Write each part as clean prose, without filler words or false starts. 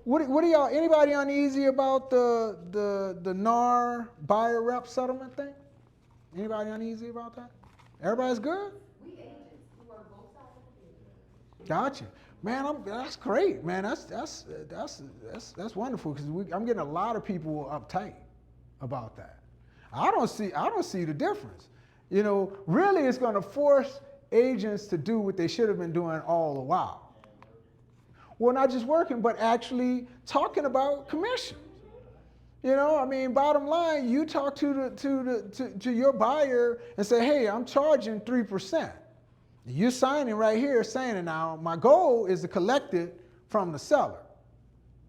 what are y'all, anybody uneasy about the NAR buyer rep settlement thing? Anybody uneasy about that? Everybody's good? We agents who are both sides of the business. Gotcha. Man, that's great, man. That's wonderful because I'm getting a lot of people uptight about that. I don't see the difference. You know, really it's going to force agents to do what they should have been doing all the while. Well, not just working, but actually talking about commissions. You know, I mean, bottom line, you talk to your buyer and say, hey, I'm charging 3%. You're signing right here saying it now. My goal is to collect it from the seller,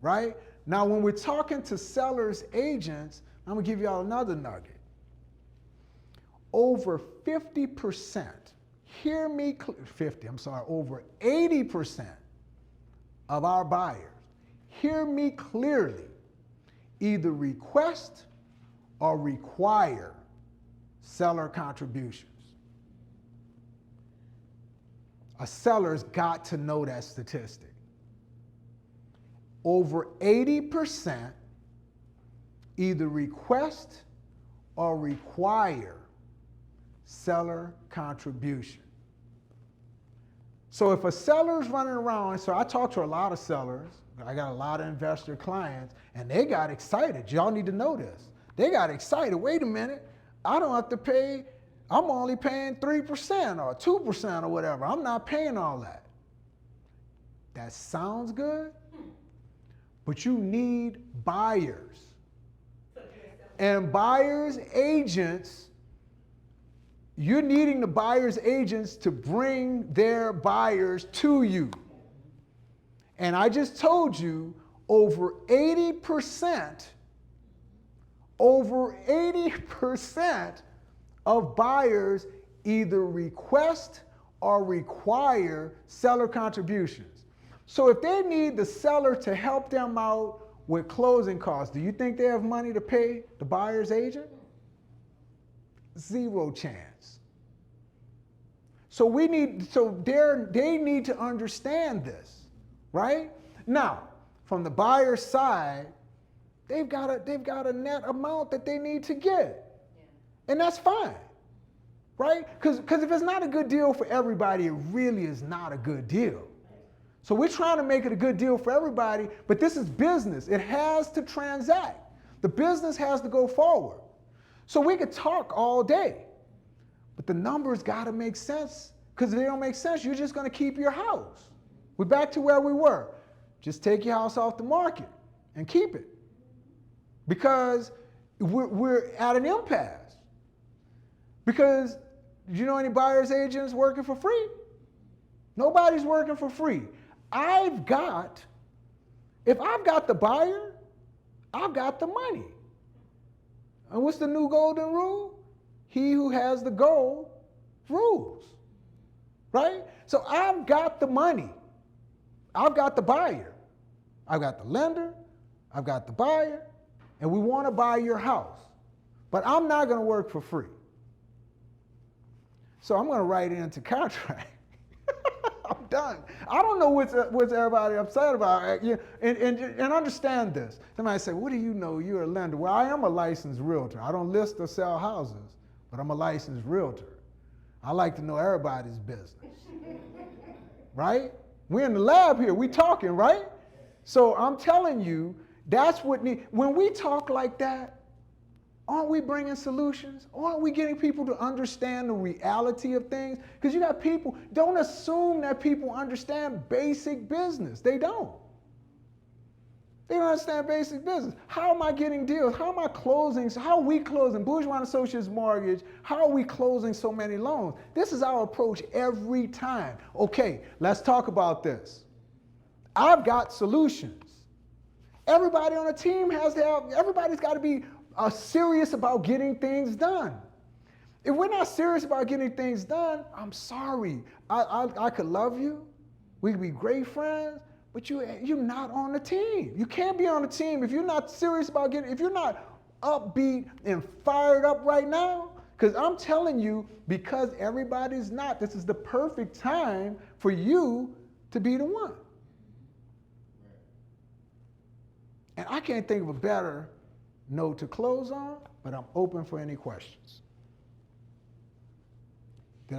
right? Now, when we're talking to sellers' agents, I'm gonna give y'all another nugget. Over 50%, hear me, 50, I'm sorry, over 80% of our buyers, hear me clearly, either request or require seller contributions. A seller's got to know that statistic. Over 80% either request or require seller contribution. So if a seller's running around, so I talk to a lot of sellers, I got a lot of investor clients, and they got excited. Y'all need to know this. They got excited. Wait a minute, I don't have to pay, I'm only paying 3% or 2% or whatever. I'm not paying all that. That sounds good, but you need buyers. And buyers agents, you're needing the buyers agents to bring their buyers to you. And I just told you over 80% of buyers either request or require seller contributions. So if they need the seller to help them out with closing costs, do you think they have money to pay the buyer's agent? Zero chance. So they need to understand this, right? Now, from the buyer's side, they've got a net amount that they need to get. Yeah. And that's fine, right? Because if it's not a good deal for everybody, it really is not a good deal. So we're trying to make it a good deal for everybody, but this is business. It has to transact. The business has to go forward. So we could talk all day, but the numbers got to make sense, because if they don't make sense, you're just going to keep your house. We're back to where we were. Just take your house off the market and keep it, because we're at an impasse. Because you know any buyer's agents working for free? Nobody's working for free. If I've got the buyer, I've got the money. And what's the new golden rule? He who has the gold rules, right? So I've got the money. I've got the buyer. I've got the lender. I've got the buyer. And we want to buy your house. But I'm not going to work for free. So I'm going to write it into contract. I'm done. I don't know what's everybody upset about. And understand this. Somebody say, what do you know? You're a lender. Well, I am a licensed realtor. I don't list or sell houses, but I'm a licensed realtor. I like to know everybody's business. Right? We're in the lab here. We talking, right? So I'm telling you, that's what when we talk like that, aren't we bringing solutions? Aren't we getting people to understand the reality of things? Because you got people, don't assume that people understand basic business. They don't. They don't understand basic business. How am I getting deals? How am I closing? How are we closing? Bourgeois & Associates Mortgage, how are we closing so many loans? This is our approach every time. Okay, let's talk about this. I've got solutions. Everybody on the team everybody's got to be serious about getting things done. If we're not serious about getting things done, I'm sorry. I could love you. We could be great friends, but you're not on the team. You can't be on the team if you're not serious about if you're not upbeat and fired up right now. Because I'm telling you, because everybody's not, this is the perfect time for you to be the one. And I can't think of a better note to close on, but I'm open for any questions.